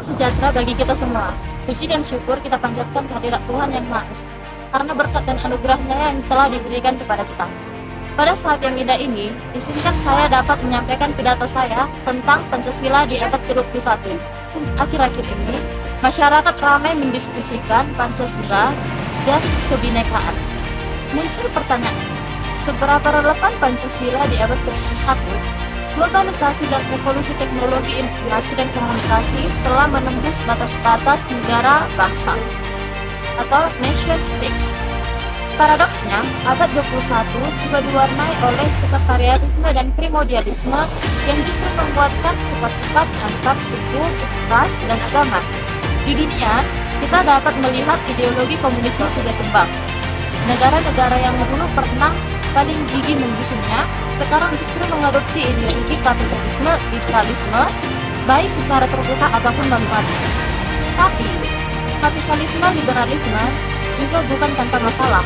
sejahtera bagi kita semua. Puji dan syukur kita panjatkan kehadirat Tuhan Yang Maha Esa, karena berkat dan anugerah-Nya yang telah diberikan kepada kita. Pada saat yang indah ini, izinkan saya dapat menyampaikan pidato saya tentang Pancasila di abad ke-21. Akhir-akhir ini, masyarakat ramai mendiskusikan Pancasila dan kebinekaan. Muncul pertanyaan, seberapa relevan Pancasila di abad ke-21? Globalisasi dan revolusi teknologi informasi dan komunikasi telah menembus batas-batas negara bangsa atau nation state. Paradoksnya, abad 21 juga diwarnai oleh sekretariatisme dan primordialisme yang justru menguatkan sifat-sifat antar suku, ras, dan agama. Di dunia, kita dapat melihat ideologi komunisme sudah tumbang. Negara-negara yang dulu pernah paling gigih menggusungnya, sekarang justru mengadopsi ideologi kapitalisme, liberalisme, baik secara terbuka ataupun manfaatnya. Tapi, kapitalisme, liberalisme juga bukan tanpa masalah.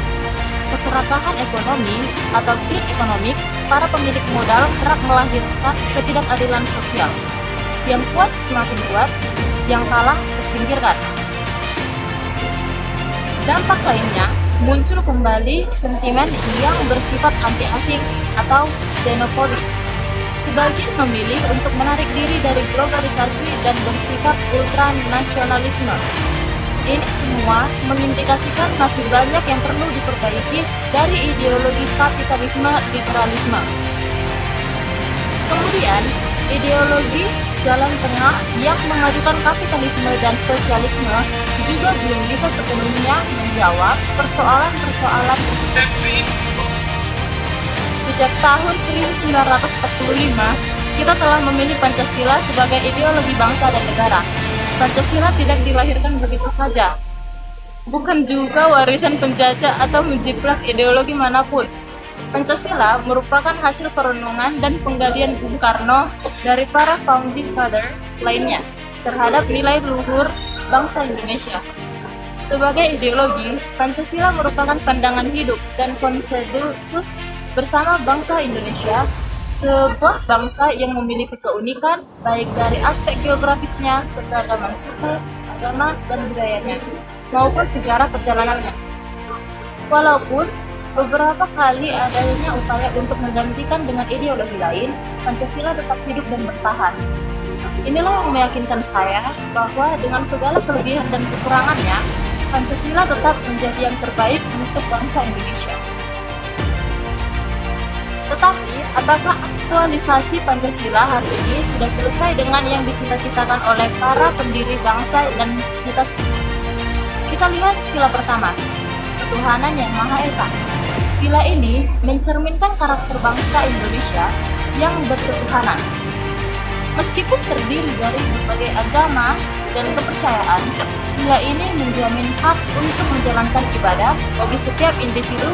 Keserakahan ekonomi atau greed economic, para pemilik modal kerap melahirkan ketidakadilan sosial. Yang kuat semakin kuat, yang kalah tersingkirkan. Dampak lainnya, muncul kembali sentimen yang bersifat anti-asing atau xenofobi. Sebagian memilih untuk menarik diri dari globalisasi dan bersikap ultranasionalisme. Ini semua mengindikasikan masih banyak yang perlu diperbaiki dari ideologi kapitalisme liberalisme. Kemudian, ideologi jalan tengah yang mengajukan kapitalisme dan sosialisme juga belum bisa sepenuhnya menjawab persoalan-persoalan tersebut. Sejak tahun 1945, kita telah memilih Pancasila sebagai ideologi bangsa dan negara. Pancasila tidak dilahirkan begitu saja, bukan juga warisan penjajah atau menjiplak ideologi manapun. Pancasila merupakan hasil perenungan dan penggalian Bung Karno dari para founding father lainnya terhadap nilai luhur bangsa Indonesia. Sebagai ideologi, Pancasila merupakan pandangan hidup dan konsensus bersama bangsa Indonesia, sebuah bangsa yang memiliki keunikan baik dari aspek geografisnya, keberagaman suku, agama, dan budayanya, maupun sejarah perjalanannya. Walaupun beberapa kali adanya upaya untuk menggantikan dengan ideologi lain, Pancasila tetap hidup dan bertahan. Inilah yang meyakinkan saya bahwa dengan segala kelebihan dan kekurangannya, Pancasila tetap menjadi yang terbaik untuk bangsa Indonesia. Tetapi, apakah aktualisasi Pancasila hari ini sudah selesai dengan yang dicita-citakan oleh para pendiri bangsa dan kita semua? Kita lihat sila pertama, ketuhanan yang Maha Esa. Sila ini mencerminkan karakter bangsa Indonesia yang berketuhanan. Meskipun terdiri dari berbagai agama dan kepercayaan, sila ini menjamin hak untuk menjalankan ibadah bagi setiap individu,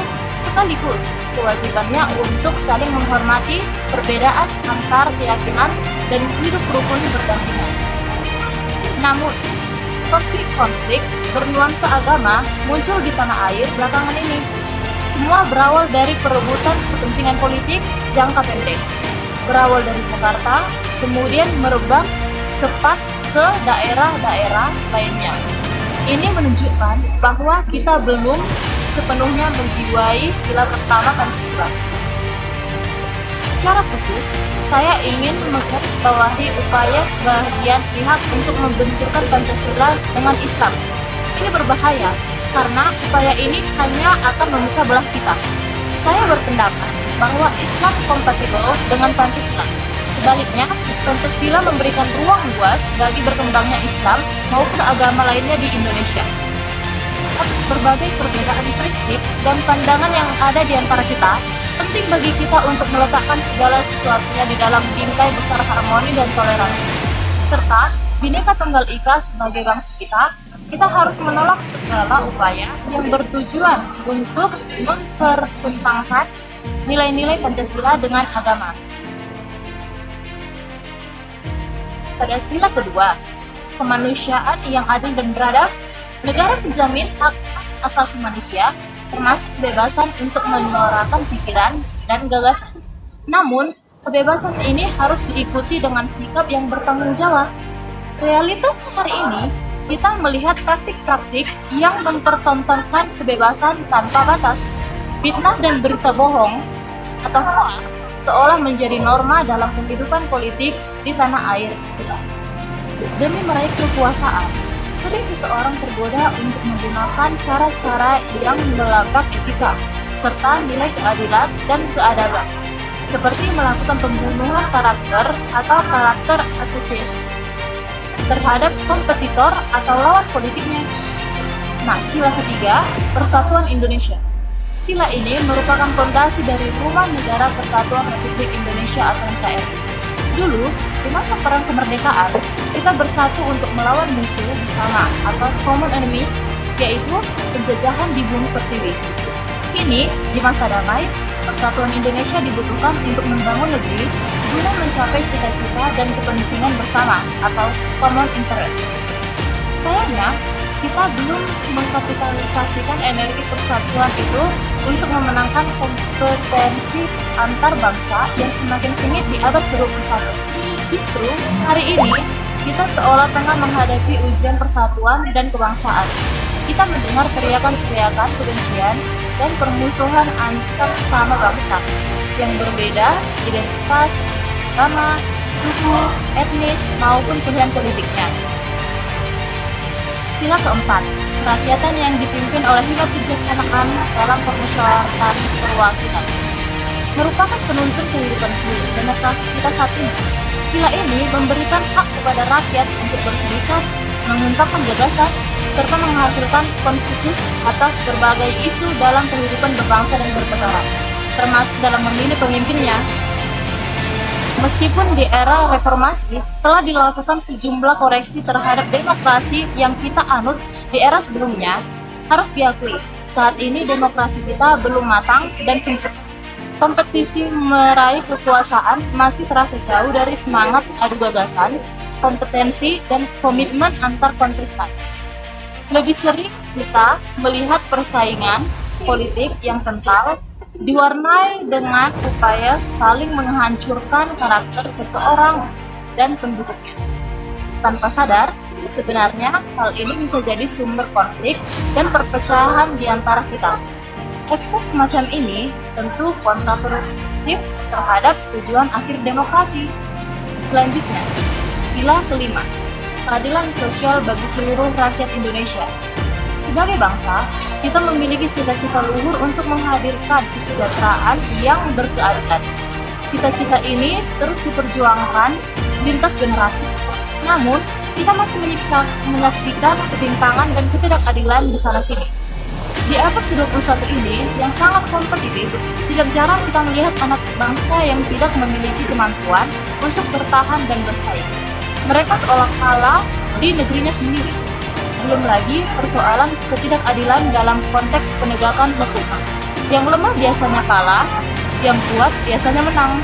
sekaligus kewajibannya untuk saling menghormati perbedaan antar keyakinan dan hidup rukun berdampingan. Namun, konflik-konflik bernuansa agama muncul di tanah air belakangan ini. Semua berawal dari perebutan kepentingan politik jangka pendek. Berawal dari Jakarta, kemudian merebak cepat ke daerah-daerah lainnya. Ini menunjukkan bahwa kita belum sepenuhnya menjiwai sila pertama Pancasila. Secara khusus, saya ingin menggarisbawahi upaya sebagian pihak untuk membenturkan Pancasila dengan Islam. Ini berbahaya karena upaya ini hanya akan memecah belah kita. Saya berpendapat bahwa Islam kompatibel dengan Pancasila. Sebaliknya, Pancasila memberikan ruang luas bagi berkembangnya Islam maupun agama lainnya di Indonesia. Atas berbagai perbedaan prinsip dan pandangan yang ada di antara kita, penting bagi kita untuk meletakkan segala sesuatunya di dalam bingkai besar harmoni dan toleransi. Serta, Bhinneka Tunggal Ika sebagai bangsa kita harus menolak segala upaya yang bertujuan untuk mempertentangkan nilai-nilai Pancasila dengan agama. Pada sila kedua, kemanusiaan yang adil dan beradab, negara menjamin hak asasi manusia, termasuk kebebasan untuk menyuarakan pikiran dan gagasan. Namun, kebebasan ini harus diikuti dengan sikap yang bertanggung jawab. Realitasnya hari ini, kita melihat praktik-praktik yang mempertontonkan kebebasan tanpa batas. Fitnah dan berita bohong atau hoax seolah menjadi norma dalam kehidupan politik di tanah air kita. Demi meraih kekuasaan, sering seseorang tergoda untuk menggunakan cara-cara yang melabrak etika serta nilai keadilan dan keadaban, seperti melakukan pembunuhan karakter atau karakter assassination terhadap kompetitor atau lawan politiknya. Nah, sila ketiga, Persatuan Indonesia. Sila ini merupakan fondasi dari Rumah Negara Kesatuan Republik Indonesia atau NKRI. Dulu, di masa perang kemerdekaan, kita bersatu untuk melawan musuh bersama atau common enemy, yaitu penjajahan di bumi pertiwi. Kini, di masa damai, Persatuan Indonesia dibutuhkan untuk membangun negeri guna mencapai cita-cita dan kepentingan bersama atau common interest. Sayangnya, kita belum mengkapitalisasikan energi persatuan itu untuk memenangkan kompetensi antar bangsa yang semakin sengit di abad ke-21. Justru, hari ini, kita seolah tengah menghadapi ujian persatuan dan kebangsaan. Kita mendengar teriakan-teriakan kebencian dan permusuhan antar sesama bangsa yang berbeda identitas, agama, suku, etnis, maupun pilihan politiknya. Sila keempat, kerakyatan yang dipimpin oleh hikmat kebijaksanaan dalam permusyawaratan perwakilan merupakan penuntun kehidupan demokrasi kita saat ini. Sila ini memberikan hak kepada rakyat untuk berserikat, mengungkapkan gagasan, serta menghasilkan konsensus atas berbagai isu dalam kehidupan berbangsa dan bernegara, termasuk dalam memilih pemimpinnya. Meskipun di era reformasi telah dilakukan sejumlah koreksi terhadap demokrasi yang kita anut di era sebelumnya, harus diakui saat ini demokrasi kita belum matang dan sempit. Kompetisi meraih kekuasaan masih terasa jauh dari semangat adu gagasan, kompetensi, dan komitmen antar kontestan. Lebih sering kita melihat persaingan politik yang kental diwarnai dengan upaya saling menghancurkan karakter seseorang dan pendukungnya. Tanpa sadar, sebenarnya hal ini bisa jadi sumber konflik dan perpecahan di antara kita. Ekses semacam ini tentu kontraproduktif terhadap tujuan akhir demokrasi. Selanjutnya, sila kelima, keadilan sosial bagi seluruh rakyat Indonesia. Sebagai bangsa, kita memiliki cita-cita luhur untuk menghadirkan kesejahteraan yang berkeadilan. Cita-cita ini terus diperjuangkan lintas generasi. Namun, kita masih menyaksikan ketimpangan dan ketidakadilan di sana-sini. Di abad ke-21 ini, yang sangat kompetitif, tidak jarang kita melihat anak bangsa yang tidak memiliki kemampuan untuk bertahan dan bersaing. Mereka seolah kalah di negerinya sendiri. Belum lagi persoalan ketidakadilan dalam konteks penegakan hukum. Yang lemah biasanya kalah, yang kuat biasanya menang.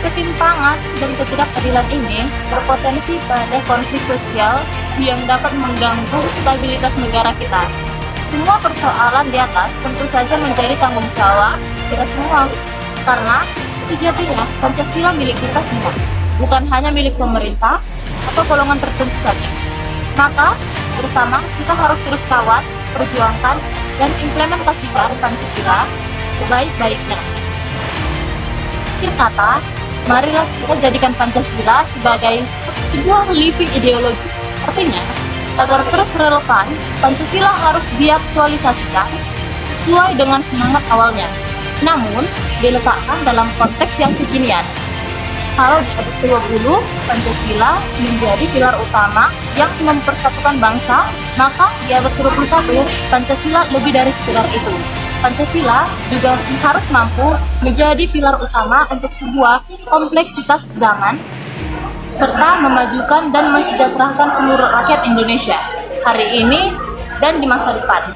Ketimpangan dan ketidakadilan ini berpotensi pada konflik sosial yang dapat mengganggu stabilitas negara kita. Semua persoalan di atas tentu saja menjadi tanggung jawab kita semua, karena sejatinya Pancasila milik kita semua, bukan hanya milik pemerintah atau golongan tertentu saja. Maka, bersama kita harus terus kawat, perjuangkan, dan implementasikan Pancasila sebaik-baiknya. Akhir kata, marilah kita jadikan Pancasila sebagai sebuah living ideologi. Artinya, agar terus relevan, Pancasila harus diaktualisasikan sesuai dengan semangat awalnya, namun diletakkan dalam konteks yang kekinian. Kalau di abad ke-20, Pancasila menjadi pilar utama yang mempersatukan bangsa, maka di abad ke-21, Pancasila lebih dari sepilar itu. Pancasila juga harus mampu menjadi pilar utama untuk sebuah kompleksitas zaman, serta memajukan dan mensejahterakan seluruh rakyat Indonesia, hari ini dan di masa depan.